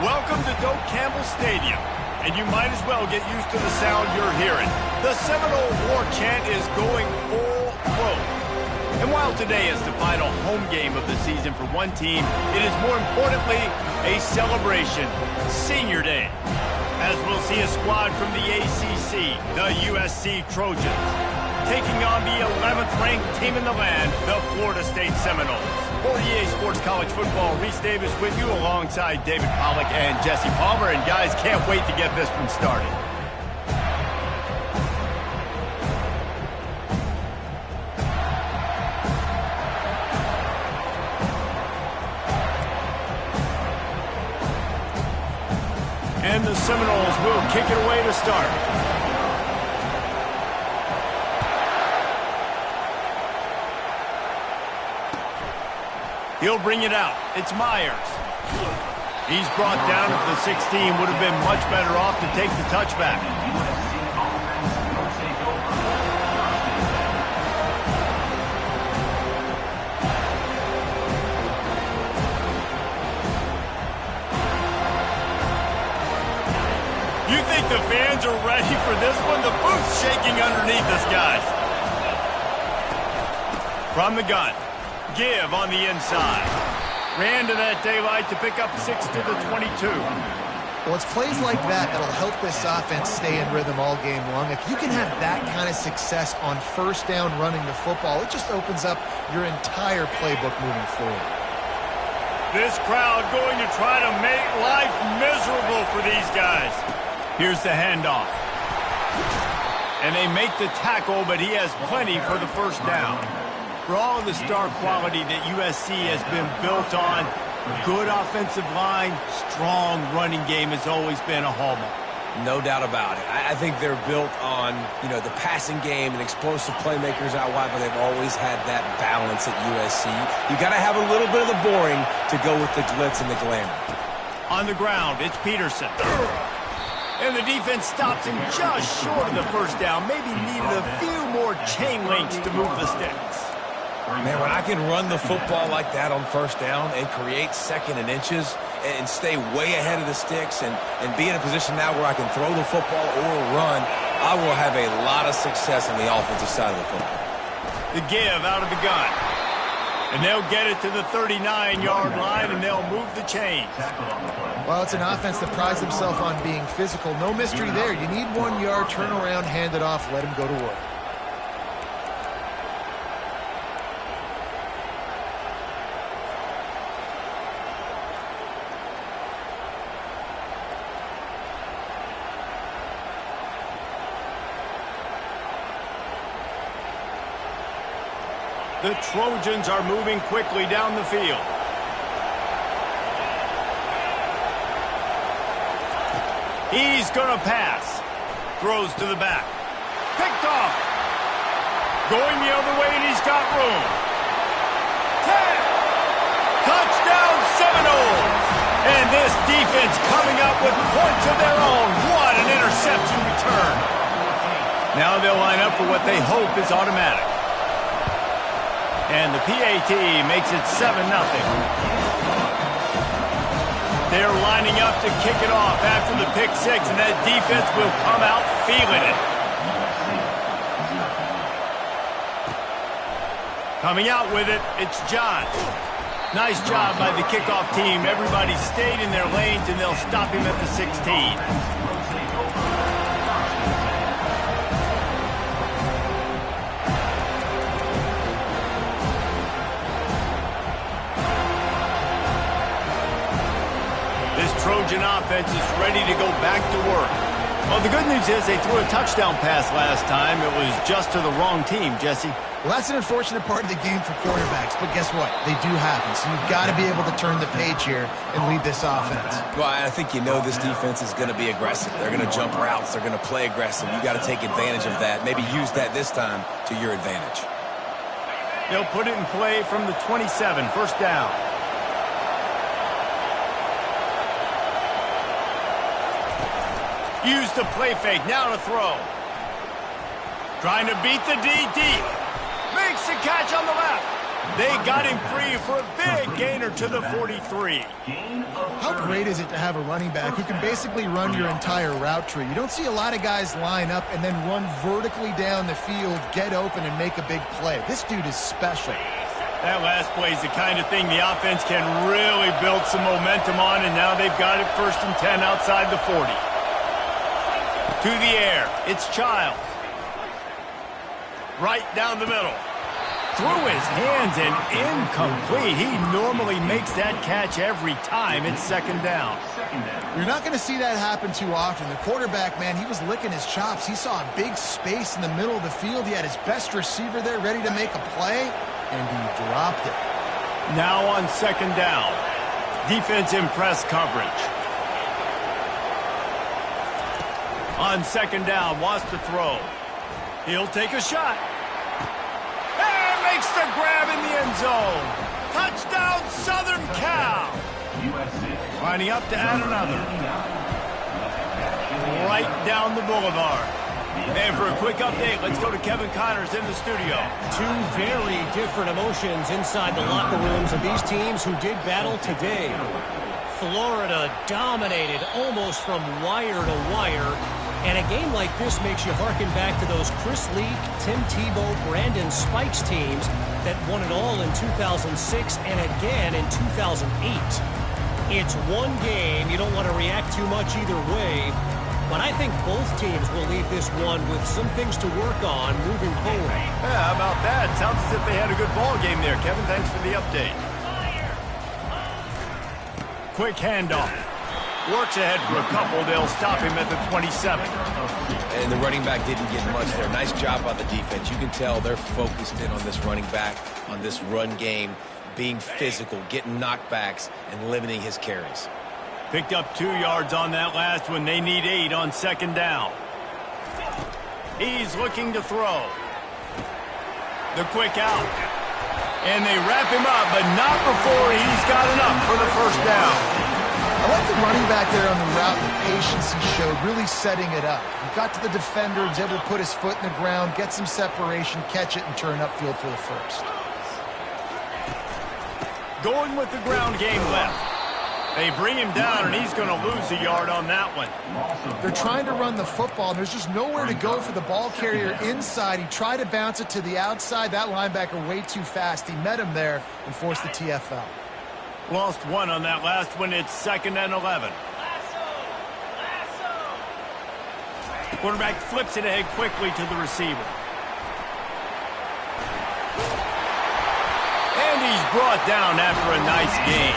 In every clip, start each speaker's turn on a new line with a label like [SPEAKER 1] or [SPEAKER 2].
[SPEAKER 1] Welcome to Doak Campbell Stadium, and you might as well get used to the sound you're hearing. The Seminole War Chant is going full throat. And while today is the final home game of the season for one team, it is more importantly a celebration, Senior Day, as we'll see a squad from the ACC, the USC Trojans, taking on the 11th ranked team in the land, the Florida State Seminoles. For EA Sports College Football, Reese Davis with you alongside David Pollack and Jesse Palmer. And guys, can't wait to get this one started. And the Seminoles will kick it away to start. He'll bring it out. It's Myers. He's brought down at the 16. Would have been much better off to take the touchback. You think the fans are ready for this one? The booth's shaking underneath us, guys. From the gun. Give on the inside. Ran to that daylight to pick up 6 to the 22.
[SPEAKER 2] Well, it's plays like that that'll help this offense stay in rhythm all game long. If you can have that kind of success on first down running the football, it just opens up your entire playbook moving forward.
[SPEAKER 1] This crowd going to try to make life miserable for these guys. Here's the handoff. And they make the tackle, but he has plenty for the first down. For all of the star quality that USC has been built on, good offensive line, strong running game has always been a hallmark.
[SPEAKER 3] No doubt about it. I think they're built on, the passing game and explosive playmakers out wide, but they've always had that balance at USC. You got to have a little bit of the boring to go with the glitz and the glamour.
[SPEAKER 1] On the ground, it's Peterson. And the defense stops him just short of the first down. Maybe needed a few more chain links to move the sticks.
[SPEAKER 3] Man, when I can run the football like that on first down and create second and inches and stay way ahead of the sticks and be in a position now where I can throw the football or run, I will have a lot of success on the offensive side of the football.
[SPEAKER 1] The give out of the gun. And they'll get it to the 39-yard line, and they'll move the chains.
[SPEAKER 2] Well, it's an offense that prides themselves on being physical. No mystery there. You need 1 yard, turn around, hand it off, let him go to work.
[SPEAKER 1] The Trojans are moving quickly down the field. He's going to pass. Throws to the back. Picked off. Going the other way, and he's got room. 10. Touchdown Seminoles. And this defense coming up with points of their own. What an interception return. Now they'll line up for what they hope is automatic. And the PAT makes it 7-0. They're lining up to kick it off after the pick six, and that defense will come out feeling it. Coming out with it, it's John. Nice job by the kickoff team. Everybody stayed in their lanes, and they'll stop him at the 16. This Trojan offense is ready to go back to work. Well, the good news is they threw a touchdown pass last time. It was just to the wrong team, Jesse.
[SPEAKER 2] Well, that's an unfortunate part of the game for quarterbacks, but guess what? They do happen, so you've got to be able to turn the page here and lead this offense.
[SPEAKER 3] Well, I think you know this defense is going to be aggressive. They're going to jump routes. They're going to play aggressive. You got to take advantage of that. Maybe use that this time to your advantage.
[SPEAKER 1] They'll put it in play from the 27, first down. Use the play fake, now to throw. Trying to beat the DD. Makes the catch on the left. They got him free for a big gainer to the 43.
[SPEAKER 2] How great is it to have a running back who can basically run your entire route tree? You don't see a lot of guys line up and then run vertically down the field, get open, and make a big play. This dude is special.
[SPEAKER 1] That last play is the kind of thing the offense can really build some momentum on, and now they've got it 1st and 10 outside the 40. To the air, it's Childs. Right down the middle. Through his hands and incomplete. He normally makes that catch every time. It's 2nd down.
[SPEAKER 2] You're not going to see that happen too often. The quarterback, man, he was licking his chops. He saw a big space in the middle of the field. He had his best receiver there ready to make a play, and he dropped it.
[SPEAKER 1] Now on 2nd down. Defense in press coverage. On 2nd down, wants to throw. He'll take a shot. And makes the grab in the end zone. Touchdown, Southern Cal. Lining up to add another. Right down the boulevard. And for a quick update, let's go to Kevin Connors in the studio.
[SPEAKER 4] Two very different emotions inside the locker rooms of these teams who did battle today. Florida dominated almost from wire to wire. And a game like this makes you harken back to those Chris Leak, Tim Tebow, Brandon Spikes teams that won it all in 2006 and again in 2008. It's one game. You don't want to react too much either way. But I think both teams will leave this one with some things to work on moving forward.
[SPEAKER 1] Yeah, how about that? Sounds as if they had a good ball game there. Kevin, thanks for the update. Quick handoff. Works ahead for a couple. They'll stop him at the 27.
[SPEAKER 3] And the running back didn't get much there. Nice job by the defense. You can tell they're focused in on this running back, on this run game, being physical, getting knockbacks, and limiting his carries.
[SPEAKER 1] Picked up 2 yards on that last one. They need 8 on 2nd down. He's looking to throw. The quick out. And they wrap him up, but not before he's got enough for the 1st down.
[SPEAKER 2] I like the running back there on the route, the patience he showed, really setting it up. He got to the defender, was able to put his foot in the ground, get some separation, catch it, and turn upfield for the 1st.
[SPEAKER 1] Going with the ground game left. They bring him down, and he's going to lose a yard on that one.
[SPEAKER 2] They're trying to run the football, and there's just nowhere to go for the ball carrier inside. He tried to bounce it to the outside. That linebacker way too fast. He met him there and forced the TFL.
[SPEAKER 1] Lost 1 on that last one. It's 2nd and 11. Quarterback flips it ahead quickly to the receiver. And he's brought down after a nice gain.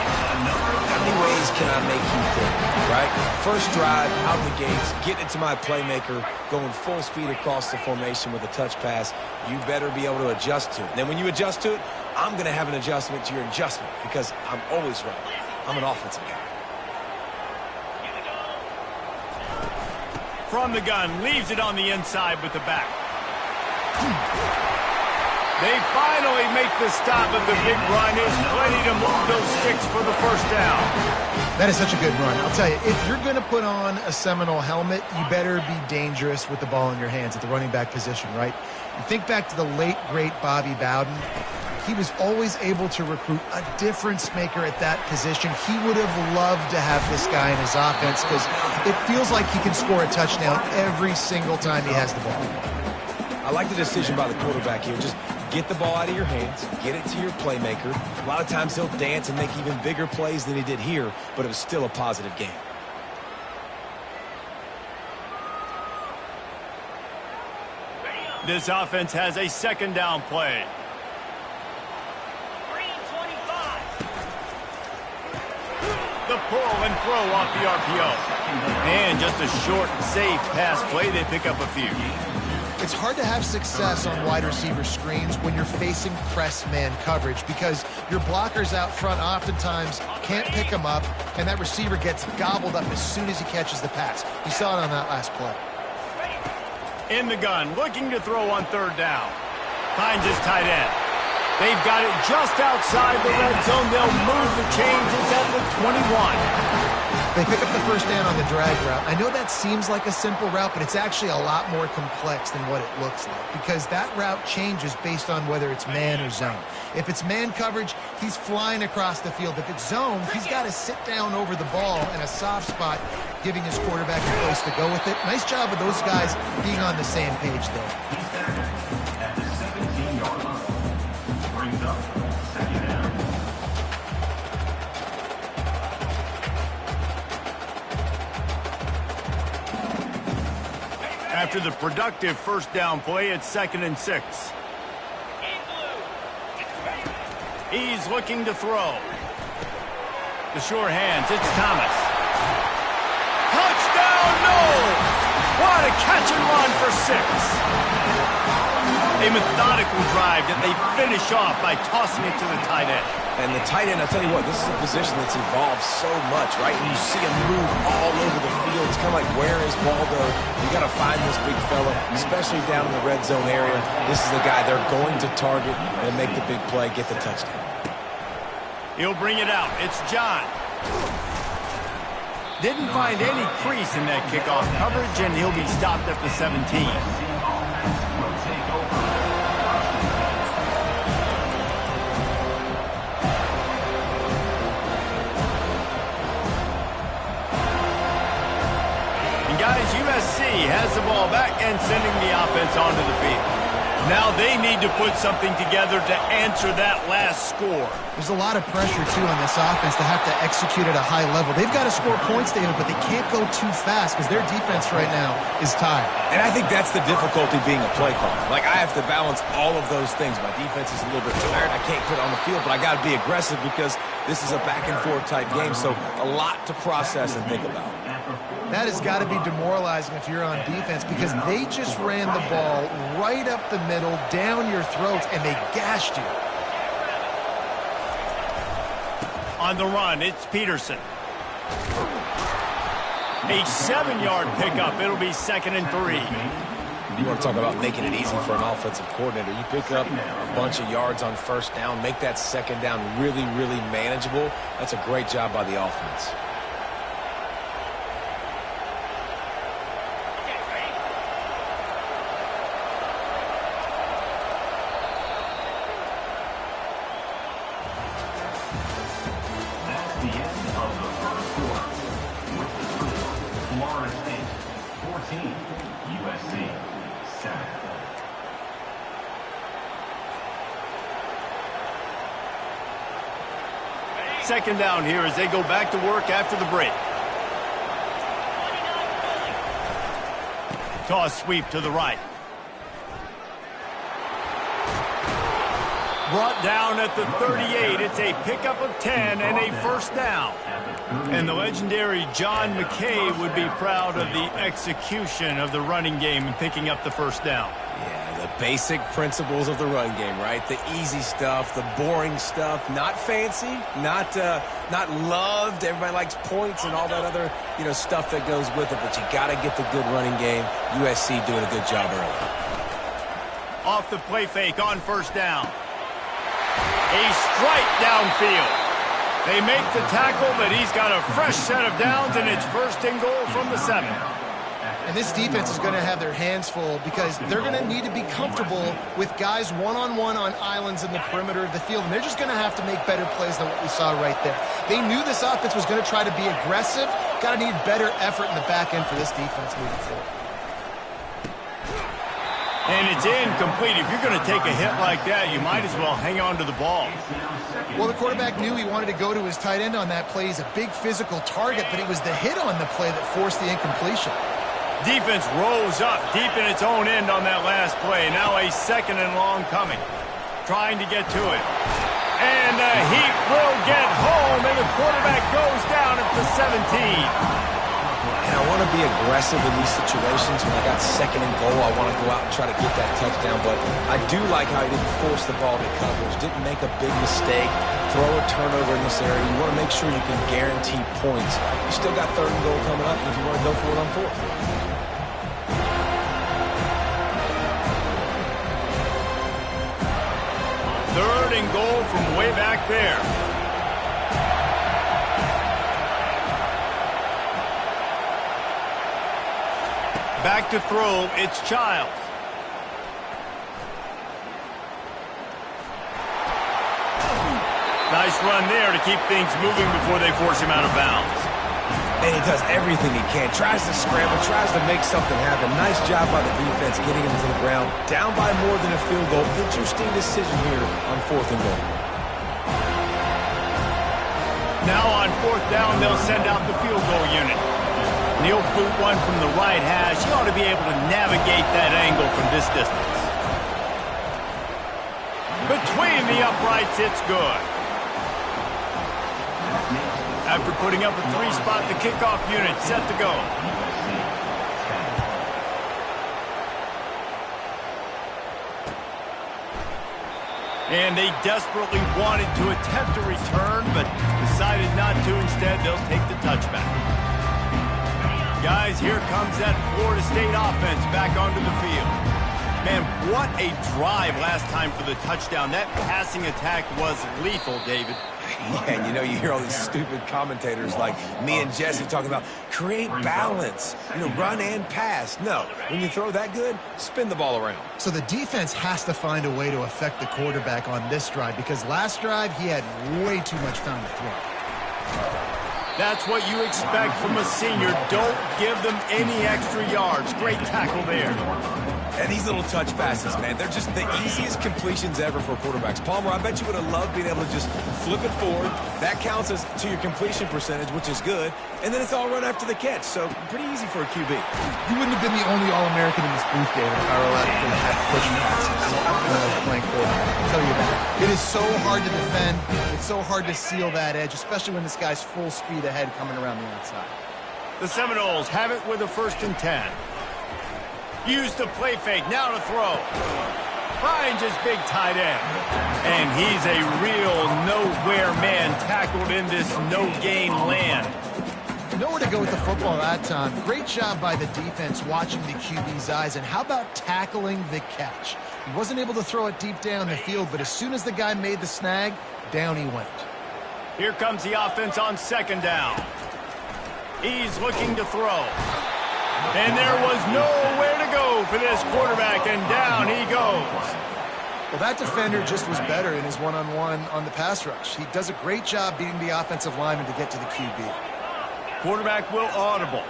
[SPEAKER 3] How many ways can I make you think, right? First drive, out the gates, getting it to my playmaker, going full speed across the formation with a touch pass. You better be able to adjust to it. And then when you adjust to it, I'm going to have an adjustment to your adjustment because I'm always right. I'm an offensive guy.
[SPEAKER 1] From the gun, leaves it on the inside with the back. They finally make the stop, but the big run is plenty to move those sticks for the 1st down.
[SPEAKER 2] That is such a good run. I'll tell you, if you're going to put on a Seminole helmet, you better be dangerous with the ball in your hands at the running back position, right? You think back to the late, great Bobby Bowden. He was always able to recruit a difference maker at that position. He would have loved to have this guy in his offense because it feels like he can score a touchdown every single time he has the ball.
[SPEAKER 3] I like the decision by the quarterback here. Just get the ball out of your hands, get it to your playmaker. A lot of times he'll dance and make even bigger plays than he did here, but it was still a positive game.
[SPEAKER 1] This offense has a second down play. The pull and throw off the RPO. And just a short, safe pass play. They pick up a few.
[SPEAKER 2] It's hard to have success on wide receiver screens when you're facing press man coverage because your blockers out front oftentimes can't pick them up, and that receiver gets gobbled up as soon as he catches the pass. You saw it on that last play.
[SPEAKER 1] In the gun, looking to throw on third down. Finds his tight end. They've got it just outside the red zone. They'll move the chains. It's at the 21.
[SPEAKER 2] They pick up the first down on the drag route. I know that seems like a simple route, but it's actually a lot more complex than what it looks like because that route changes based on whether it's man or zone. If it's man coverage, he's flying across the field. If it's zone, he's got to sit down over the ball in a soft spot, giving his quarterback a place to go with it. Nice job of those guys being on the same page there.
[SPEAKER 5] At the 17-yard line. Brings up second down.
[SPEAKER 1] After the productive first down play, it's 2nd and 6. He's looking to throw. The sure hands, it's Thomas. Touchdown, no! What a catch and run for 6. A methodical drive that they finish off by tossing it to the tight end.
[SPEAKER 3] And the tight end, I'll tell you what, this is a position that's evolved so much, right? And you see him move all over the field. It's kind of like, where is Waldo? You got to find this big fella, especially down in the red zone area. This is the guy they're going to target and make the big play, get the touchdown.
[SPEAKER 1] He'll bring it out. It's John. Didn't find any crease in that kickoff coverage, and he'll be stopped at the 17. Guys, USC has the ball back and sending the offense onto the field. Now they need to put something together to answer that last score.
[SPEAKER 2] There's a lot of pressure, too, on this offense to have to execute at a high level. They've got to score points, David, but they can't go too fast because their defense right now is tired.
[SPEAKER 3] And I think that's the difficulty being a play caller. Like, I have to balance all of those things. My defense is a little bit tired. I can't put it on the field, but I got to be aggressive because this is a back-and-forth type game, so a lot to process and think about.
[SPEAKER 2] That has got to be demoralizing if you're on defense because they just ran the ball right up the middle, down your throats, and they gashed you.
[SPEAKER 1] On the run, it's Peterson. A 7-yard pickup. It'll be 2nd and 3.
[SPEAKER 3] You want to talk about making it easy for an offensive coordinator. You pick up a bunch of yards on first down, make that second down really, really manageable. That's a great job by the offense.
[SPEAKER 1] Second down here as they go back to work after the break. Toss sweep to the right. Brought down at the 38. It's a pickup of 10 and a first down. And the legendary John McKay would be proud of the execution of the running game and picking up the first down.
[SPEAKER 3] Yeah, the basic principles of the run game, right? The easy stuff, the boring stuff, not fancy, not loved. Everybody likes points and all that other, stuff that goes with it, but you got to get the good running game. USC doing a good job early.
[SPEAKER 1] Off the play fake on first down. A strike downfield. They make the tackle, but he's got a fresh set of downs, and it's 1st and goal from the 7.
[SPEAKER 2] And this defense is going to have their hands full because they're going to need to be comfortable with guys one-on-one on islands in the perimeter of the field, and they're just going to have to make better plays than what we saw right there. They knew this offense was going to try to be aggressive. Got to need better effort in the back end for this defense moving forward.
[SPEAKER 1] And it's incomplete. If you're going to take a hit like that, you might as well hang on to the ball.
[SPEAKER 2] Well, the quarterback knew he wanted to go to his tight end on that play. He's a big physical target, but it was the hit on the play that forced the incompletion.
[SPEAKER 1] Defense rose up deep in its own end on that last play. Now a 2nd and long coming. Trying to get to it. And the Heat will get home, and the quarterback goes down at the 17.
[SPEAKER 3] And I want to be aggressive in these situations. When I got 2nd and goal, I want to go out and try to get that touchdown. But I do like how he didn't force the ball to coverage, didn't make a big mistake, throw a turnover in this area. You want to make sure you can guarantee points. You still got 3rd and goal coming up, and if you want to go for it on 4th.
[SPEAKER 1] 3rd and goal from way back there. Back to throw, it's Childs. Nice run there to keep things moving before they force him out of bounds.
[SPEAKER 3] And he does everything he can. Tries to scramble, tries to make something happen. Nice job by the defense getting him to the ground. Down by more than a field goal. Interesting decision here on 4th and goal.
[SPEAKER 1] Now on 4th down, they'll send out the field goal unit. And he'll boot one from the right hash. He ought to be able to navigate that angle from this distance. Between the uprights, it's good. After putting up a 3-spot, the kickoff unit set to go. And they desperately wanted to attempt a return, but decided not to. Instead, they'll take the touchback. Guys, here comes that Florida State offense back onto the field. Man, what a drive last time for the touchdown. That passing attack was lethal, David.
[SPEAKER 3] Yeah, and you know, you hear all these stupid commentators like me and Jesse talking about create balance, run and pass. No, when you throw that good, spin the ball around.
[SPEAKER 2] So the defense has to find a way to affect the quarterback on this drive because last drive he had way too much time to throw.
[SPEAKER 1] That's what you expect from a senior. Don't give them any extra yards. Great tackle there.
[SPEAKER 3] And these little touch passes, man, they're just the easiest completions ever for quarterbacks. Palmer, I bet you would have loved being able to just flip it forward. That counts as to your completion percentage, which is good. And then it's all run after the catch, so pretty easy for a QB.
[SPEAKER 2] You wouldn't have been the only All-American in this booth, David, if I were allowed to have push passes when I was playing quarterback. I'll tell you that. It is so hard to defend. It's so hard to seal that edge, especially when this guy's full speed ahead coming around the outside.
[SPEAKER 1] The Seminoles have it with a 1st and 10. Use the play fake, now to throw. Finds his big tight end. And he's a real nowhere man tackled in this no-gain land.
[SPEAKER 2] Nowhere to go with the football that time. Great job by the defense watching the QB's eyes. And how about tackling the catch? He wasn't able to throw it deep down the field, but as soon as the guy made the snag, down he went.
[SPEAKER 1] Here comes the offense on 2nd down. He's looking to throw. And there was nowhere to go for this quarterback, and down he goes.
[SPEAKER 2] Well, that defender just was better in his one-on-one on the pass rush. He does a great job beating the offensive lineman to get to the QB.
[SPEAKER 1] Quarterback will audible.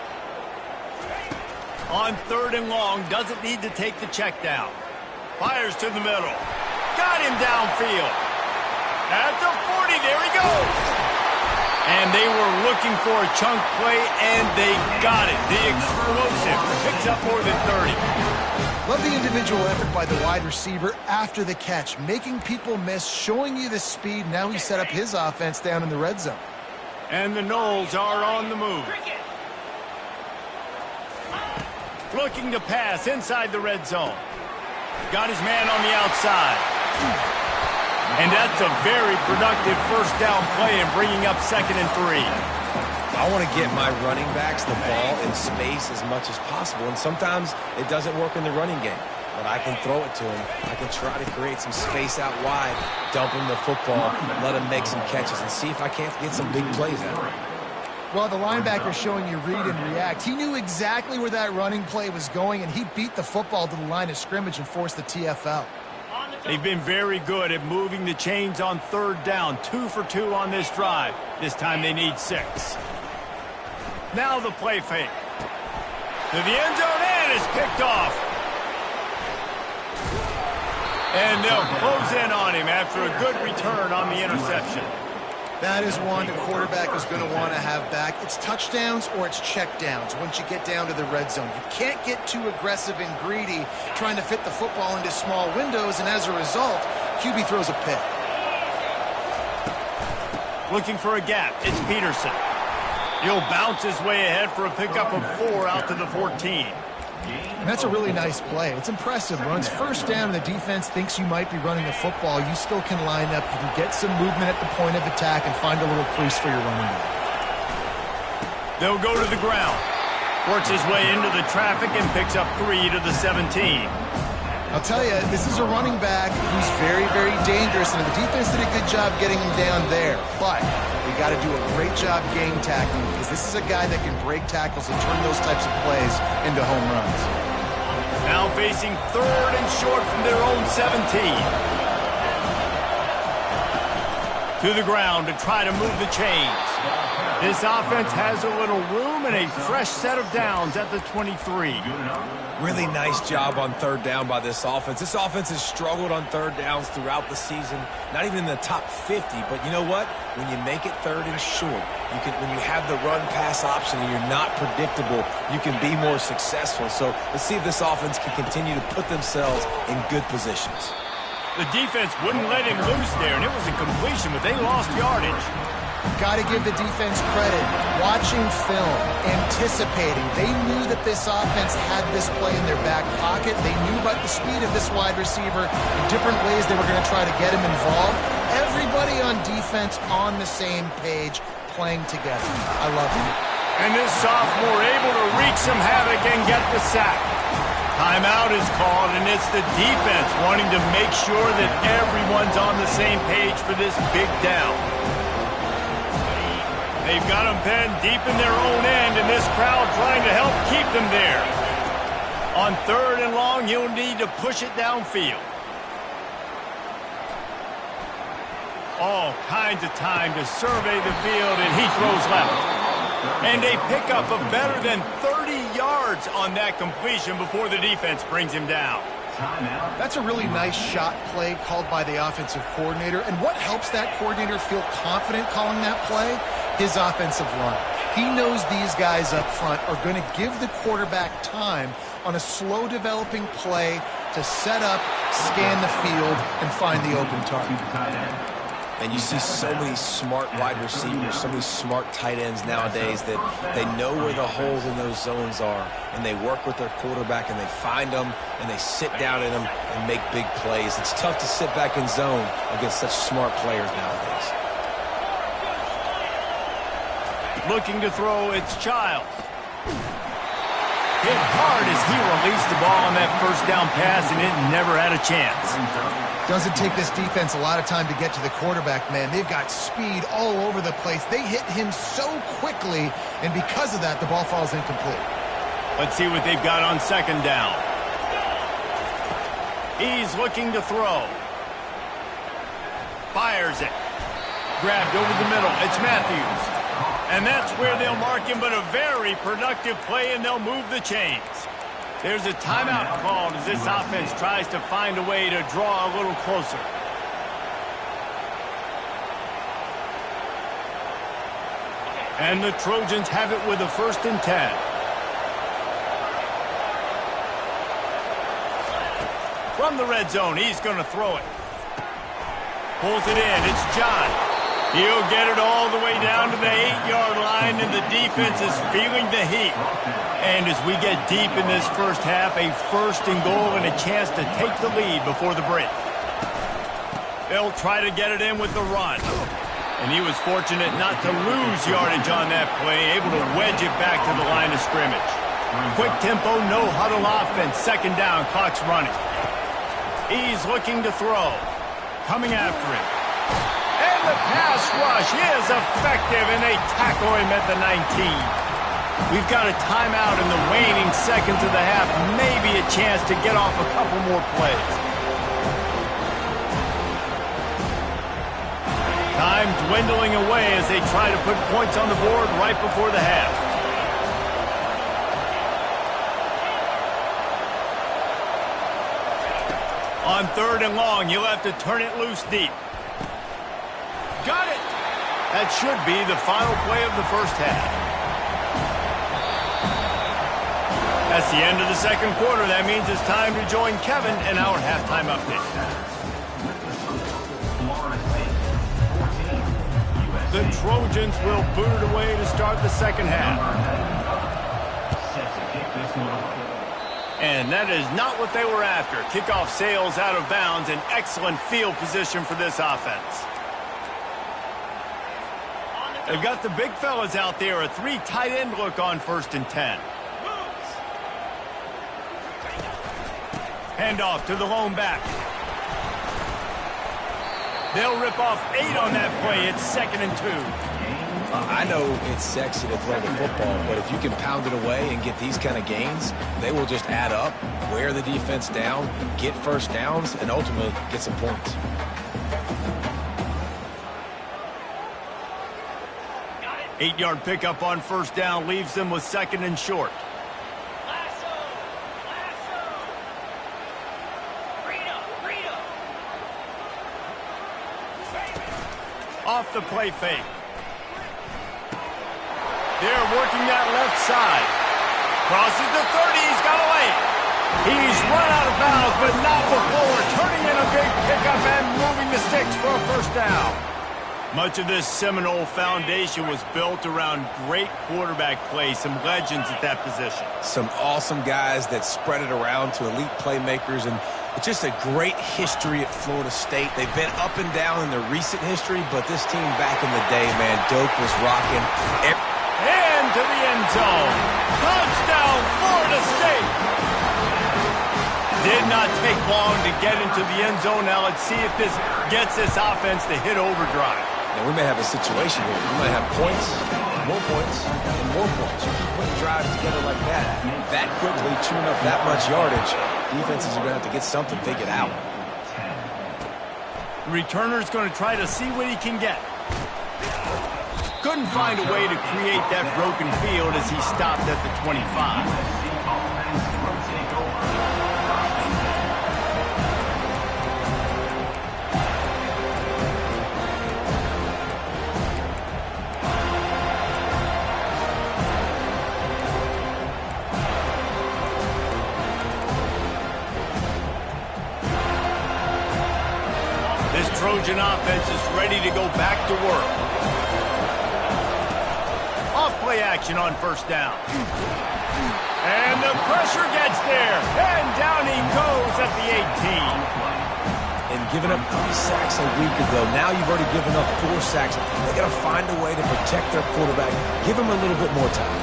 [SPEAKER 1] On 3rd and long, doesn't need to take the check down. Fires to the middle. Got him downfield. At the 40, there he goes. And they were looking for a chunk play, and they got it. The explosive picks up more than 30.
[SPEAKER 2] Love the individual effort by the wide receiver after the catch, making people miss, showing you the speed. Now he set up his offense down in the red zone.
[SPEAKER 1] And the Noles are on the move. Looking to pass inside the red zone. Got his man on the outside. And that's a very productive 1st down play and bringing up 2nd and 3.
[SPEAKER 3] I want to get my running backs the ball in space as much as possible, and sometimes it doesn't work in the running game. But I can throw it to him. I can try to create some space out wide, dump him the football, let him make some catches, and see if I can't get some big plays out of him.
[SPEAKER 2] Well, the linebacker showing you read and react. He knew exactly where that running play was going, and he beat the football to the line of scrimmage and forced the TFL.
[SPEAKER 1] They've been very good at moving the chains on 3rd down. 2 for 2 on this drive. This time they need 6. Now the play fake. To the end zone, and it's picked off. And they'll close in on him after a good return on the interception.
[SPEAKER 2] That is one the quarterback is going to want to have back. It's touchdowns or it's checkdowns once you get down to the red zone. You can't get too aggressive and greedy trying to fit the football into small windows, and as a result, QB throws a pick.
[SPEAKER 1] Looking for a gap. It's Peterson. He'll bounce his way ahead for a pickup of 4 out to the 14.
[SPEAKER 2] And that's a really nice play. It's impressive. Runs first down, and the defense thinks you might be running the football. You still can line up. You can get some movement at the point of attack and find a little crease for your running back.
[SPEAKER 1] They'll go to the ground. Works his way into the traffic and picks up 3 to the 17.
[SPEAKER 2] I'll tell you, this is a running back who's very, very dangerous, and the defense did a good job getting him down there. But we got to do a great job game tackling, because this is a guy that can break tackles and turn those types of plays into home runs.
[SPEAKER 1] Now facing 3rd and short from their own 17. To the ground to try to move the chains. This offense has a little room and a fresh set of downs at the 23.
[SPEAKER 3] Really nice job on 3rd down by this offense. This offense has struggled on 3rd downs throughout the season. Not even in the top 50, but you know what? When you make it 3rd and short, when you have the run-pass option and you're not predictable, you can be more successful. So let's see if this offense can continue to put themselves in good positions.
[SPEAKER 1] The defense wouldn't let him loose there, and it was a completion, but they lost yardage.
[SPEAKER 2] Got to give the defense credit. Watching film, anticipating. They knew that this offense had this play in their back pocket. They knew about the speed of this wide receiver, the different ways they were going to try to get him involved. Everybody on defense on the same page, playing together. I love it.
[SPEAKER 1] And this sophomore able to wreak some havoc and get the sack. Timeout is called, and it's the defense wanting to make sure that everyone's on the same page for this big down. They've got them pinned deep in their own end, and this crowd trying to help keep them there. On 3rd and long, he'll need to push it downfield. All kinds of time to survey the field, and he throws left. And a pickup of better than 30 yards on that completion before the defense brings him down.
[SPEAKER 2] That's a really nice shot play called by the offensive coordinator. And what helps that coordinator feel confident calling that play? His offensive line. He knows these guys up front are going to give the quarterback time on a slow developing play to set up, scan the field, and find the open target.
[SPEAKER 3] And you see so many smart wide receivers, so many smart tight ends nowadays that they know where the holes in those zones are, and they work with their quarterback, and they find them, and they sit down in them and make big plays. It's tough to sit back in zone against such smart players nowadays.
[SPEAKER 1] Looking to throw, it's Childs. Hit hard as he released the ball on that 1st down pass, and it never had a chance.
[SPEAKER 2] Doesn't take this defense a lot of time to get to the quarterback, man. They've got speed all over the place. They hit him so quickly, and because of that, the ball falls incomplete.
[SPEAKER 1] Let's see what they've got on 2nd down. He's looking to throw. Fires it. Grabbed over the middle. It's Matthews. And that's where they'll mark him, but a very productive play, and they'll move the chains. There's a timeout called as this offense tries to find a way to draw a little closer. And the Trojans have it with a 1st and 10. From the red zone, he's going to throw it. Pulls it in. It's John. He'll get it all the way down to the 8-yard line, and the defense is feeling the heat. And as we get deep in this first half, a 1st and goal and a chance to take the lead before the break. They'll try to get it in with the run. And he was fortunate not to lose yardage on that play, able to wedge it back to the line of scrimmage. Quick tempo, no huddle offense. 2nd down, clock's running. He's looking to throw. Coming after him. And the pass rush is effective, and they tackle him at the 19. We've got a timeout in the waning seconds of the half. Maybe a chance to get off a couple more plays. Time dwindling away as they try to put points on the board right before the half. On On 3rd and long, you'll have to turn it loose deep. Got it! That should be the final play of the first half. That's the end of the second quarter. That means it's time to join Kevin in our halftime update. The Trojans will boot it away to start the second half. And that is not what they were after. Kickoff sails out of bounds. An excellent field position for this offense. They've got the big fellas out there. A 3 tight end look on 1st and 10. Handoff to the lone back. They'll rip off 8 on that play. It's 2nd and 2.
[SPEAKER 3] I know it's sexy to throw the football, but if you can pound it away and get these kind of gains, they will just add up, wear the defense down, get first downs, and ultimately get some points.
[SPEAKER 1] Eight-yard pickup on 1st down leaves them with 2nd and short. Off the play fake. They're working that left side. Crosses the 30. He's got away. He's run out of bounds, but not before turning in a big pickup and moving the sticks for a 1st down. Much of this Seminole foundation was built around great quarterback play, some legends at that position.
[SPEAKER 3] Some awesome guys that spread it around to elite playmakers, and just a great history at Florida State. They've been up and down in their recent history, but this team back in the day, man, Doak was rocking.
[SPEAKER 1] Into the end zone. Touchdown, Florida State. Did not take long to get into the end zone. Now let's see if this gets this offense to hit overdrive.
[SPEAKER 3] Now we may have a situation here. We might have points, and more points. You keep putting drives together like that quickly, chewing up that much yardage, defenses are going to have to get something figured out.
[SPEAKER 1] The returner's going to try to see what he can get. Couldn't find a way to create that broken field as he stopped at the 25. This Trojan offense is ready to go back to work. Off-play action on 1st down. And the pressure gets there. And down he goes at the 18.
[SPEAKER 3] And giving up 3 sacks a week ago, now you've already given up 4 sacks. They got to find a way to protect their quarterback. Give him a little bit more time.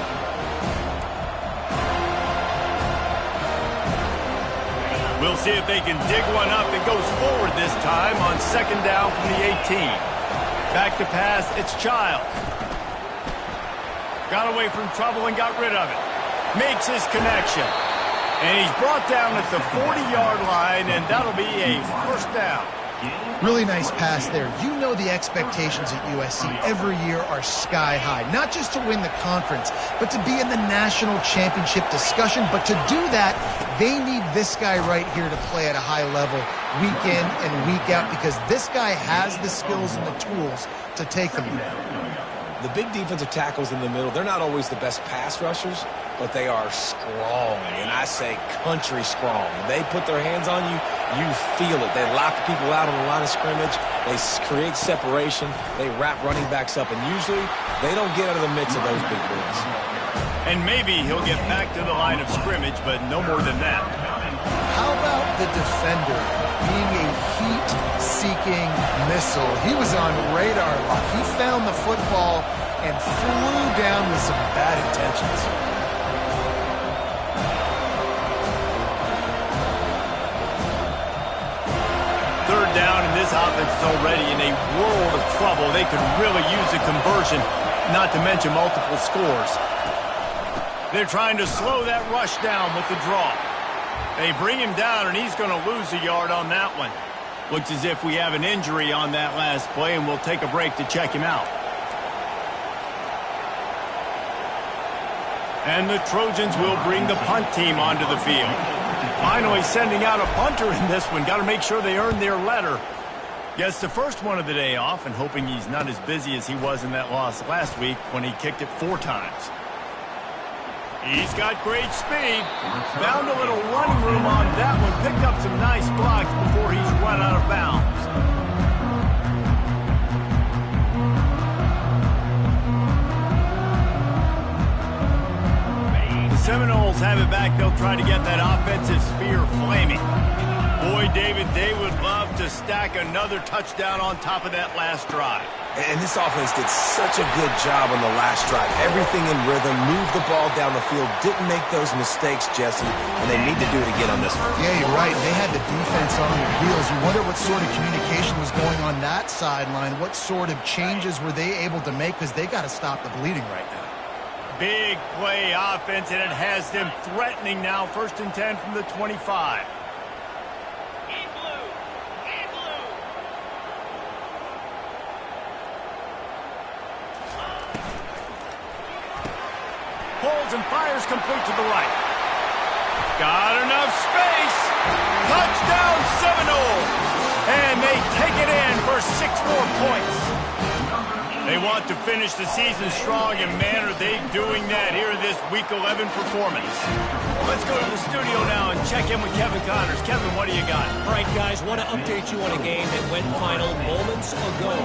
[SPEAKER 1] We'll see if they can dig one up. It goes forward this time on 2nd down from the 18. Back to pass, it's Child. Got away from trouble and got rid of it. Makes his connection. And he's brought down at the 40-yard line, and that'll be a 1st down.
[SPEAKER 2] Really nice pass there. You know the expectations at USC every year are sky high. Not just to win the conference, but to be in the national championship discussion. But to do that, they need this guy right here to play at a high level week in and week out, because this guy has the skills and the tools to take them there.
[SPEAKER 3] The big defensive tackles in the middle, they're not always the best pass rushers, but they are strong, and I say country strong. When they put their hands on you, you feel it. They lock people out on the line of scrimmage. They create separation. They wrap running backs up, and usually they don't get out of the midst of those big boys.
[SPEAKER 1] And maybe he'll get back to the line of scrimmage, but no more than that.
[SPEAKER 2] How about the defender being a heat-seeking missile? He was on radar lock. He found the football and flew down with some bad intentions.
[SPEAKER 1] Third down, and this offense is already in a world of trouble. They could really use a conversion, not to mention multiple scores. They're trying to slow that rush down with the draw. They bring him down, and he's going to lose a yard on that one. Looks as if we have an injury on that last play, and we'll take a break to check him out. And the Trojans will bring the punt team onto the field. Finally sending out a punter in this one. Got to make sure they earn their letter. Gets the first one of the day off and hoping he's not as busy as he was in that loss last week when he kicked it 4 times. He's got great speed. Found a little running room on that one. Picked up some nice blocks before he's run out of bounds. Seminoles have it back. They'll try to get that offensive spear flaming. Boy, David, they would love to stack another touchdown on top of that last drive.
[SPEAKER 3] And this offense did such a good job on the last drive. Everything in rhythm, moved the ball down the field, didn't make those mistakes, Jesse, and they need to do it again on this one.
[SPEAKER 2] Yeah, you're right. They had the defense on their heels. You wonder what sort of communication was going on that sideline. What sort of changes were they able to make, because they got to stop the bleeding right now.
[SPEAKER 1] Big play offense, and it has them threatening now. 1st and 10 from the 25. Holds and fires complete to the right. Got enough space. Touchdown Seminoles. And they take it in for 6 more points. They want to finish the season strong, and man, are they doing that here in this Week 11 performance. Let's go to the studio now and check in with Kevin Connors. Kevin, what do you got?
[SPEAKER 4] All right, guys, want to update you on a game that went final moments ago.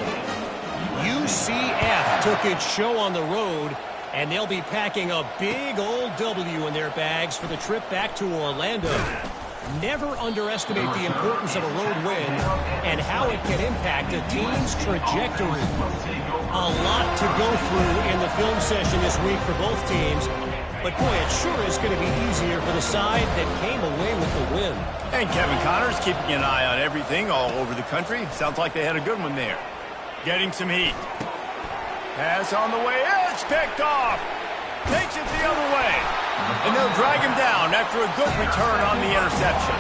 [SPEAKER 4] UCF took its show on the road, and they'll be packing a big old W in their bags for the trip back to Orlando. Never underestimate the importance of a road win and how it can impact a team's trajectory. A lot to go through in the film session this week for both teams, but boy, it sure is going to be easier for the side that came away with the win.
[SPEAKER 1] And Kevin Connors keeping an eye on everything all over the country. Sounds like they had a good one there. Getting some heat. Pass on the way. It's picked off. Takes it the other way. And they'll drag him down after a good return on the interception.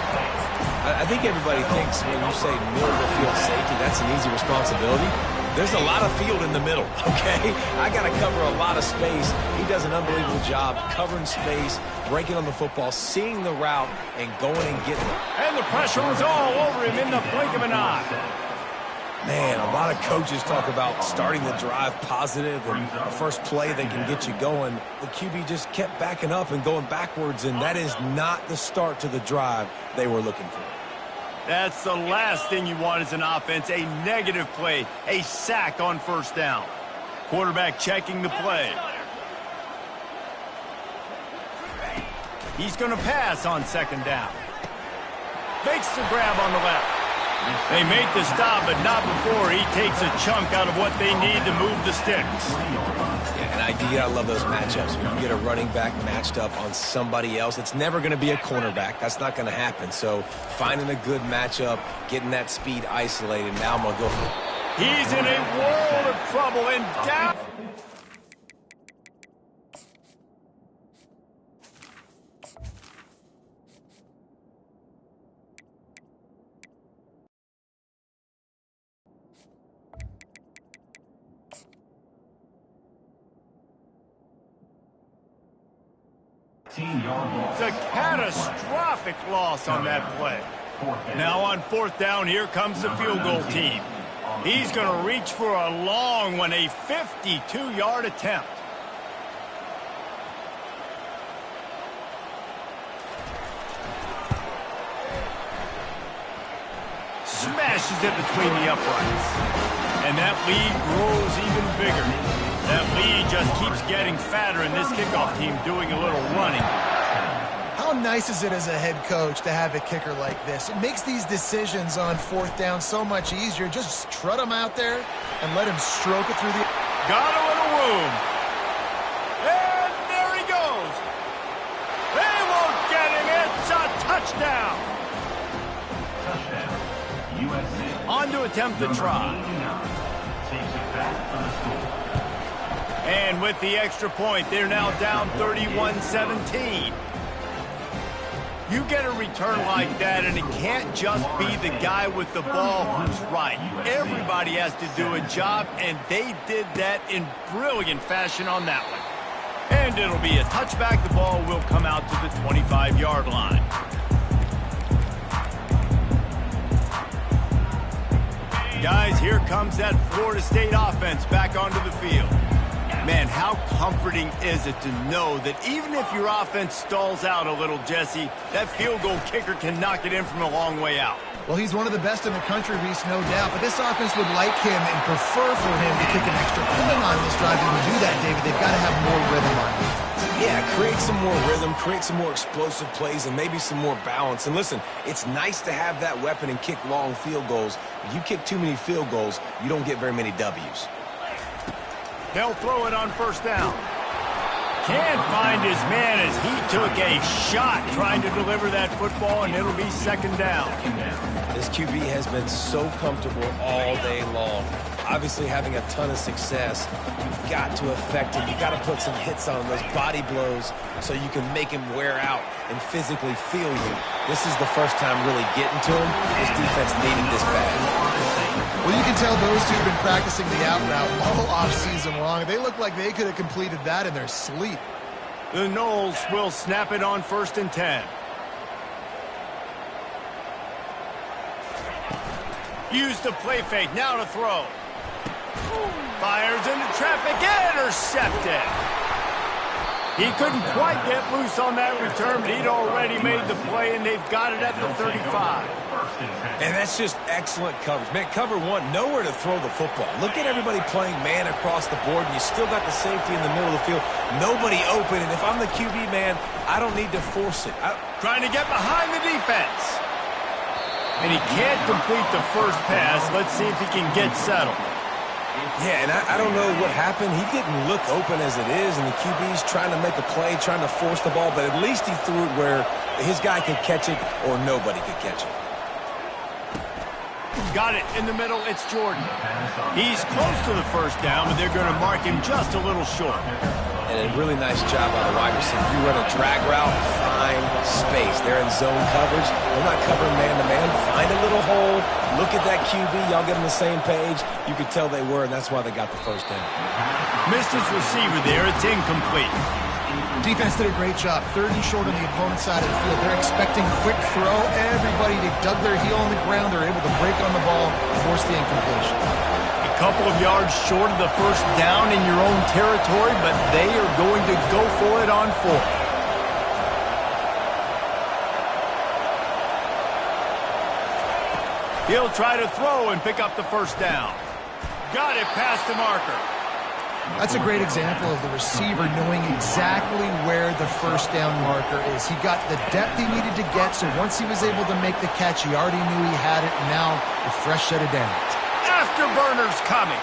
[SPEAKER 3] I think everybody thinks when you say middle of the field safety, that's an easy responsibility. There's a lot of field in the middle, okay? I got to cover a lot of space. He does an unbelievable job covering space, breaking on the football, seeing the route, and going and getting it.
[SPEAKER 1] And the pressure was all over him in the blink of an eye.
[SPEAKER 3] Man, a lot of coaches talk about starting the drive positive and the first play that can get you going. The QB just kept backing up and going backwards, and that is not the start to the drive they were looking for.
[SPEAKER 1] That's the last thing you want as an offense, a negative play, a sack on 1st down. Quarterback checking the play. He's going to pass on 2nd down. Makes the grab on the left. They make the stop, but not before he takes a chunk out of what they need to move the sticks.
[SPEAKER 3] Yeah, and I love those matchups. When you get a running back matched up on somebody else, it's never going to be a cornerback. That's not going to happen. So finding a good matchup, getting that speed isolated, now I'm going to go for it.
[SPEAKER 1] He's in a world of trouble and down. It's a catastrophic loss on that play. Now on 4th down, here comes the field goal team. He's going to reach for a long one, a 52-yard attempt. Smashes it between the uprights. And that lead grows even bigger. That lead just keeps getting fatter, and this kickoff team doing a little running.
[SPEAKER 2] How nice is it as a head coach to have a kicker like this? It makes these decisions on 4th down so much easier. Just trot him out there and let him stroke it through the...
[SPEAKER 1] Got a little room. And there he goes. They won't get him. It's a touchdown.
[SPEAKER 5] Touchdown, USC.
[SPEAKER 1] On to attempt the try.
[SPEAKER 5] Takes it back for the score.
[SPEAKER 1] And with the extra point, they're now down 31-17. You get a return like that, and it can't just be the guy with the ball who's right. Everybody has to do a job, and they did that in brilliant fashion on that one. And it'll be a touchback. The ball will come out to the 25-yard line. Guys, here comes that Florida State offense back onto the field. Man, how comforting is it to know that even if your offense stalls out a little, Jesse, that field goal kicker can knock it in from a long way out.
[SPEAKER 2] Well, he's one of the best in the country, Reese, no doubt. But this offense would like him and prefer for him to kick an extra point on this drive. And to do that, David, they've got to have more rhythm on defense.
[SPEAKER 3] Yeah, create some more rhythm, create some more explosive plays, and maybe some more balance. And listen, it's nice to have that weapon and kick long field goals. If you kick too many field goals, you don't get very many W's.
[SPEAKER 1] They'll throw it on first down. Can't find his man as he took a shot trying to deliver that football, and it'll be second down.
[SPEAKER 3] This QB has been so comfortable all day long. Obviously having a ton of success. You've got to affect him. You've got to put some hits on him, those body blows, so you can make him wear out and physically feel you. This is the first time really getting to him. This defense needing this bad.
[SPEAKER 2] Well, you can tell those two have been practicing the out route all offseason long. They look like they could have completed that in their sleep.
[SPEAKER 1] The Noles will snap it on 1st and 10. Use the play fake, now to throw. Fires into traffic, intercepted. He couldn't quite get loose on that return, but he'd already made the play, and they've got it at the 35.
[SPEAKER 3] And that's just excellent coverage. Man, cover one, nowhere to throw the football. Look at everybody playing man across the board, and you still got the safety in the middle of the field. Nobody open, and if I'm the QB, man, I don't need to force it.
[SPEAKER 1] Trying to get behind the defense. And he can't complete the first pass. Let's see if he can get settled.
[SPEAKER 3] Yeah, and I don't know what happened. He didn't look open as it is, and the QB's trying to make a play, trying to force the ball, but at least he threw it where his guy could catch it or nobody could catch it.
[SPEAKER 1] Got it in the middle. It's Jordan. He's close to the first down, but they're going to mark him just a little short.
[SPEAKER 3] And a really nice job by the wide receiver. You run a drag route, find space. They're in zone coverage. They're not covering man-to-man. Find a little hole. Look at that QB. Y'all get on the same page. You could tell they were, and that's why they got the first down.
[SPEAKER 1] Missed his receiver there. It's incomplete.
[SPEAKER 2] Defense did a great job. 3rd and short on the opponent's side of the field. They're expecting quick throw. Everybody dug their heel on the ground. They're able to break on the ball, force the incompletion.
[SPEAKER 1] A couple of yards short of the first down in your own territory, but they are going to go for it on 4th. He'll try to throw and pick up the first down. Got it past the marker.
[SPEAKER 2] That's a great example of the receiver knowing exactly where the first down marker is. He got the depth he needed to get, so once he was able to make the catch, he already knew he had it, and now a fresh set of downs.
[SPEAKER 1] Afterburners coming.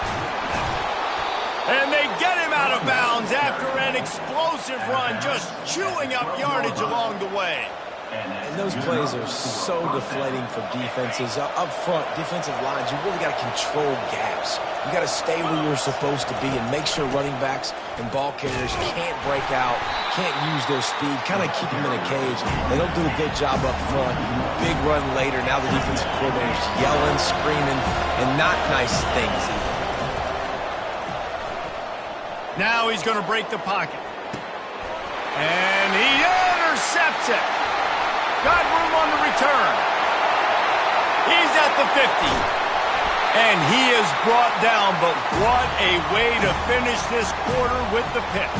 [SPEAKER 1] And they get him out of bounds after an explosive run, just chewing up yardage along the way.
[SPEAKER 3] And those plays are so deflating for defenses. Up front, defensive lines, you really got to control gaps. You got to stay where you're supposed to be and make sure running backs and ball carriers can't break out, can't use their speed, kind of keep them in a cage. They don't do a good job up front. Big run later. Now the defensive coordinator's yelling, screaming, and not nice things either.
[SPEAKER 1] Now he's going to break the pocket. And he intercepts it. Got room on the return. He's at the 50. And he is brought down, but what a way to finish this quarter with the pick.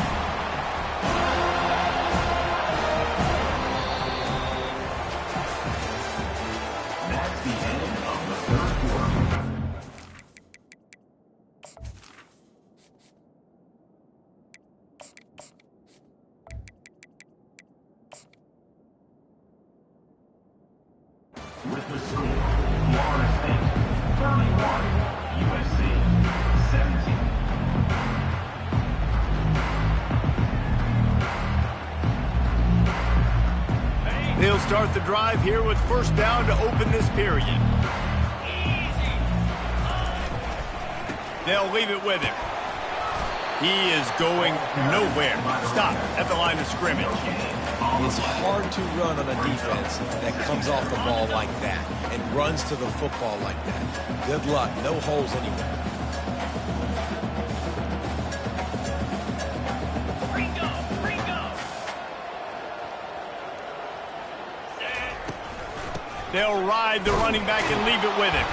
[SPEAKER 5] That's the end of the 3rd quarter. With the score, Florida State 31, USC 17.
[SPEAKER 1] They'll start the drive here with first down to open this period. They'll leave it with him. He is going nowhere. Stop at the line of scrimmage.
[SPEAKER 3] It's hard to run on a defense that comes off the ball like that and runs to the football like that. Good luck. No holes anywhere.
[SPEAKER 1] They'll ride the running back and leave it with him.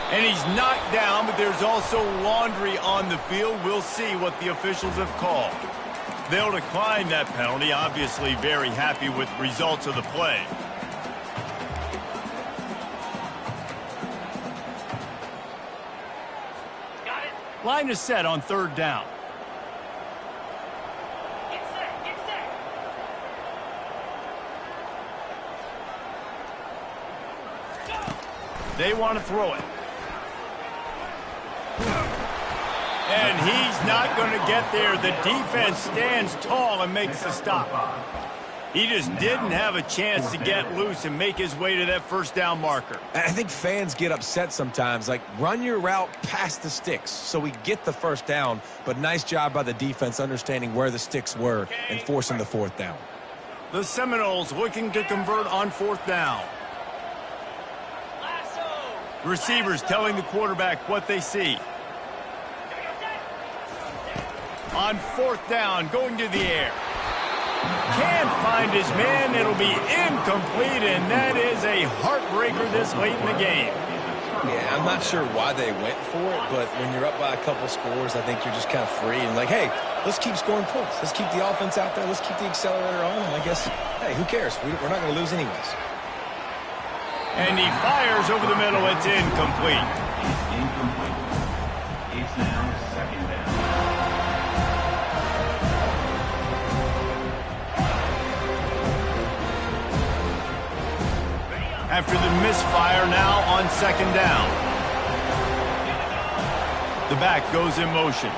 [SPEAKER 1] And he's knocked down, but there's also laundry on the field. We'll see what the officials have called. They'll decline that penalty, obviously very happy with results of the play.
[SPEAKER 4] Got it.
[SPEAKER 1] Line is set on 3rd down.
[SPEAKER 4] Get set. Get set.
[SPEAKER 1] They want to throw it. And he's not going to get there. The defense stands tall and makes the stop. He just didn't have a chance to get loose and make his way to that 1st down marker.
[SPEAKER 3] I think fans get upset sometimes. Like, run your route past the sticks so we get the 1st down. But nice job by the defense understanding where the sticks were and forcing the 4th down.
[SPEAKER 1] The Seminoles looking to convert on 4th down. Receivers telling the quarterback what they see. On 4th down, going to the air. Can't find his man. It'll be incomplete, and that is a heartbreaker this late in the game.
[SPEAKER 3] Yeah, I'm not sure why they went for it, but when you're up by a couple scores, I think you're just kind of free and like, hey, let's keep scoring points. Let's keep the offense out there. Let's keep the accelerator on, and I guess, hey, who cares? We're not going to lose anyways.
[SPEAKER 1] And he fires over the middle. It's incomplete.
[SPEAKER 5] It's incomplete. It's now 2nd down.
[SPEAKER 1] After the misfire, now on 2nd down. The back goes in motion.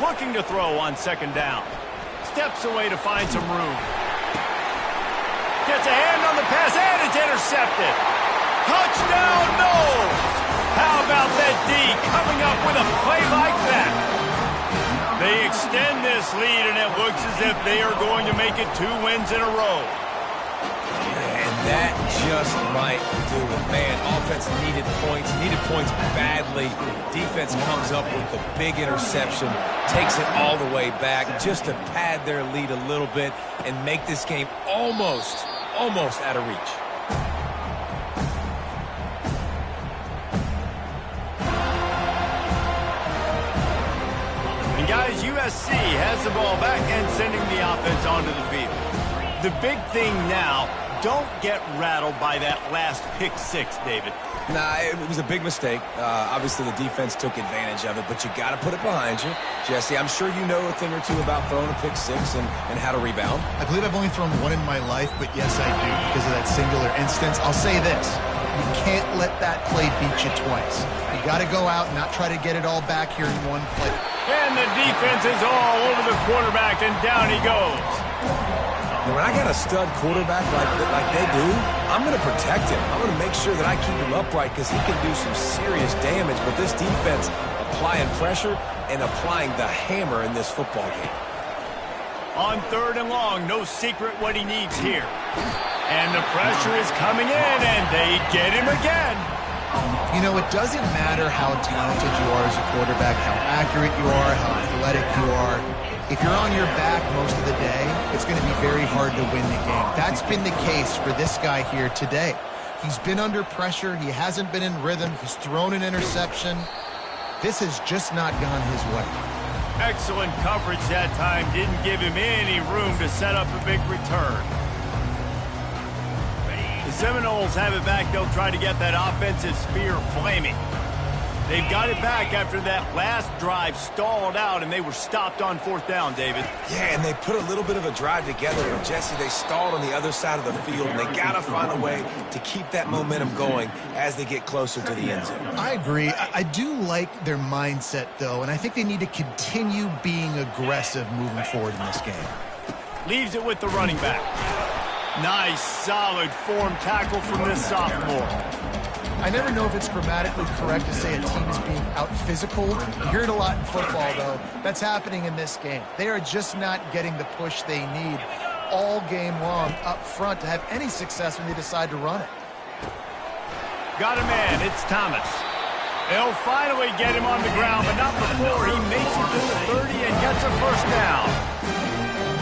[SPEAKER 1] Looking to throw on 2nd down. Steps away to find some room. Gets a hand on the pass, and it's intercepted. Touchdown, Noles! How about that D coming up with a play like that? They extend this lead, and it looks as if they are going to make it 2 wins in a row.
[SPEAKER 3] And that just might do it. Man, offense needed points badly. Defense comes up with the big interception, takes it all the way back just to pad their lead a little bit and make this game almost out of reach.
[SPEAKER 1] And guys, USC has the ball back and sending the offense onto the field. The big thing now, don't get rattled by that last pick 6, David.
[SPEAKER 3] Nah, it was a big mistake. Obviously, the defense took advantage of it, but you got to put it behind you. Jesse, I'm sure you know a thing or two about throwing a pick 6 and how to rebound.
[SPEAKER 2] I believe I've only thrown 1 in my life, but yes, I do because of that singular instance. I'll say this. You can't let that play beat you twice. You got to go out and not try to get it all back here in one play.
[SPEAKER 1] And the defense is all over the quarterback, and down he goes.
[SPEAKER 3] When I got a stud quarterback like they do, I'm going to protect him. I'm going to make sure that I keep him upright because he can do some serious damage. But this defense applying pressure and applying the hammer in this football game.
[SPEAKER 1] On 3rd and long, no secret what he needs here. And the pressure is coming in, and they get him again.
[SPEAKER 2] You know, it doesn't matter how talented you are as a quarterback, how accurate you are, how athletic you are. If you're on your back most of the day, it's going to be very hard to win the game. That's been the case for this guy here today. He's been under pressure. He hasn't been in rhythm. He's thrown an interception. This has just not gone his way.
[SPEAKER 1] Excellent coverage that time. Didn't give him any room to set up a big return. The Seminoles have it back. They'll try to get that offensive spear flaming. They've got it back after that last drive stalled out, and they were stopped on 4th down, David.
[SPEAKER 3] Yeah, and they put a little bit of a drive together. But Jesse, they stalled on the other side of the field, and they got to find a way to keep that momentum going as they get closer to the end zone.
[SPEAKER 2] I agree. I do like their mindset, though, and I think they need to continue being aggressive moving forward in this game.
[SPEAKER 1] Leaves it with the running back. Nice, solid form tackle from this sophomore.
[SPEAKER 2] I never know if it's grammatically correct to say a team is being out-physical. You hear it a lot in football, though. That's happening in this game. They are just not getting the push they need all game long up front to have any success when they decide to run it.
[SPEAKER 1] Got a man. It's Thomas. They'll finally get him on the ground, but not before he makes it to the 30 and gets a 1st down.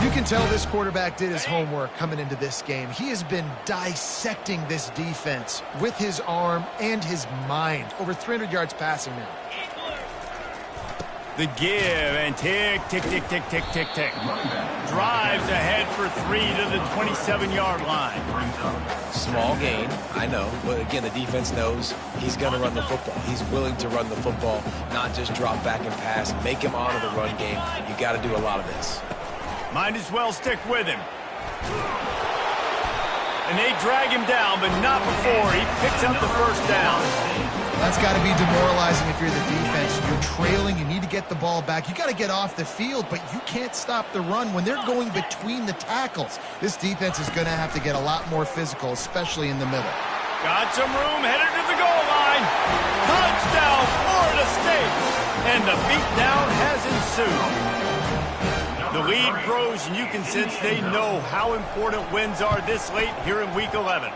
[SPEAKER 2] You can tell this quarterback did his homework coming into this game. He has been dissecting this defense with his arm and his mind. Over 300 yards passing now.
[SPEAKER 1] The give and tick, tick, tick, tick, tick, tick, tick. Drives ahead for 3 to the 27-yard line.
[SPEAKER 3] Small gain, I know. But again, the defense knows he's going to run the football. He's willing to run the football, not just drop back and pass, make him honor the run game. You got to do a lot of this.
[SPEAKER 1] Might as well stick with him. And they drag him down, but not before he picks up the first down.
[SPEAKER 2] That's got to be demoralizing if you're the defense. You're trailing. You need to get the ball back. You got to get off the field, but you can't stop the run when they're going between the tackles. This defense is going to have to get a lot more physical, especially in the middle.
[SPEAKER 1] Got some room, headed to the goal line. Touchdown, Florida State. And the beatdown has ensued. The lead grows, and you can sense they know how important wins are this late here in Week 11.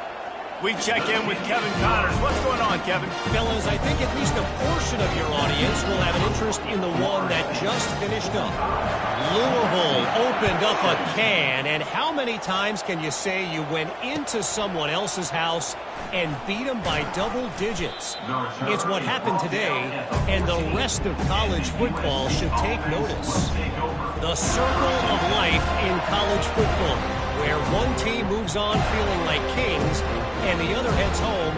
[SPEAKER 1] We check in with Kevin Connors. What's going on, Kevin?
[SPEAKER 4] Fellas, I think at least a portion of your audience will have an interest in the one that just finished up. Louisville opened up a can, and how many times can you say you went into someone else's house and beat them by double digits? It's what happened today, and the rest of college football should take notice. The circle of life in college football, where one team moves on feeling like kings and the other heads home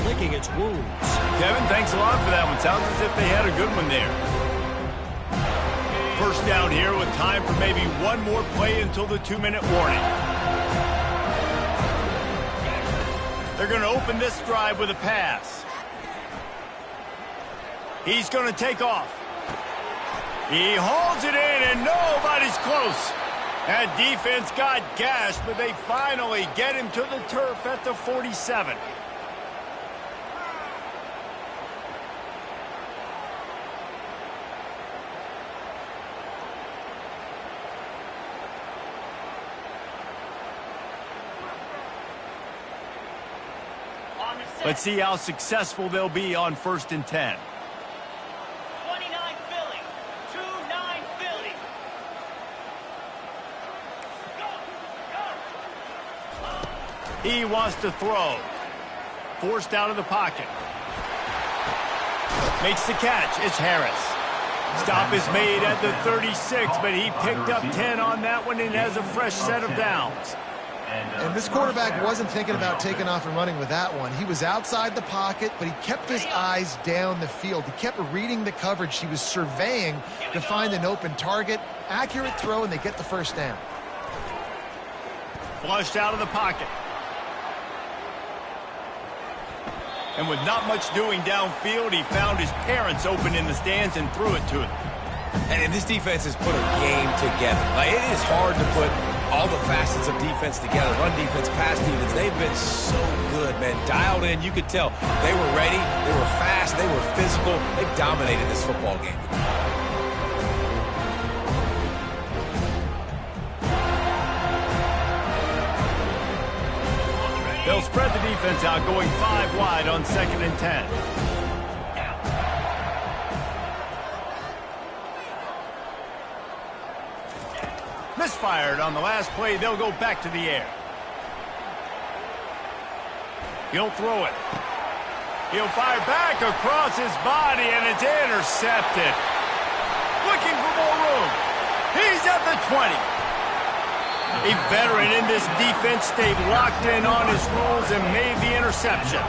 [SPEAKER 4] licking its wounds.
[SPEAKER 1] Kevin, thanks a lot for that one. Sounds as if they had a good one there. First down here with time for maybe one more play until the 2-minute warning. They're going to open this drive with a pass. He's going to take off. He hauls it in, and nobody's close. That defense got gashed, but they finally get him to the turf at the 47. Let's see how successful they'll be on 1st and 10.
[SPEAKER 6] 29 Philly, 2-9 Philly.
[SPEAKER 1] He wants to throw. Forced out of the pocket. Makes the catch. It's Harris. Stop is made at the 36, but he picked up 10 on that one and has a fresh set of downs.
[SPEAKER 2] And this quarterback wasn't thinking about taking off and running with that one. He was outside the pocket, but he kept his eyes down the field. He kept reading the coverage. He was surveying to find an open target. Accurate throw, and they get the first down.
[SPEAKER 1] Flushed out of the pocket. And with not much doing downfield, he found his parents open in the stands and threw it to them.
[SPEAKER 3] And this defense has put a game together. Like, it is hard to put all the facets of defense together. Run defense, pass defense. They've been so good, man. Dialed in. You could tell they were ready. They were fast. They were physical. They dominated this football game.
[SPEAKER 1] They'll spread the defense out, going 5 wide on 2nd and 10. Misfired on the last play. They'll go back to the air. He'll throw it. He'll fire back across his body, and it's intercepted. Looking for more room. He's at the 20. A veteran in this defense stayed locked in on his rules and made the interception.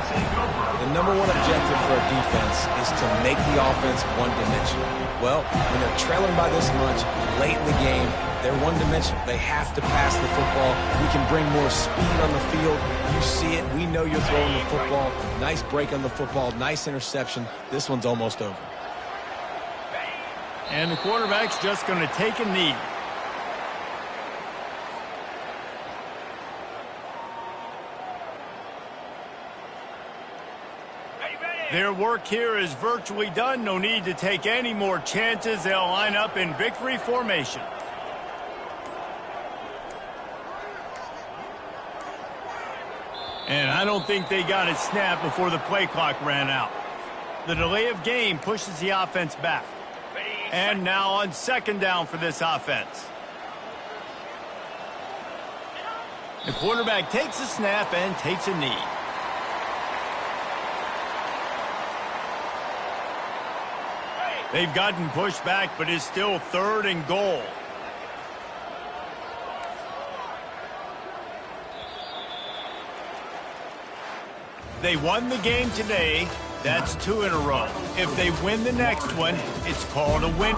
[SPEAKER 3] The number one objective for a defense is to make the offense one-dimensional. Well, when they're trailing by this much late in the game, they're one-dimensional. They have to pass the football. We can bring more speed on the field. You see it. We know you're throwing the football. Nice break on the football. Nice interception. This one's almost over.
[SPEAKER 1] And the quarterback's just going to take a knee. Their work here is virtually done. No need to take any more chances. They'll line up in victory formation. And I don't think they got it snapped before the play clock ran out. The delay of game pushes the offense back. And now on 2nd down for this offense. The quarterback takes a snap and takes a knee. They've gotten pushed back, but it's still 3rd and goal. They won the game today. That's 2 in a row. If they win the next one, it's called a win.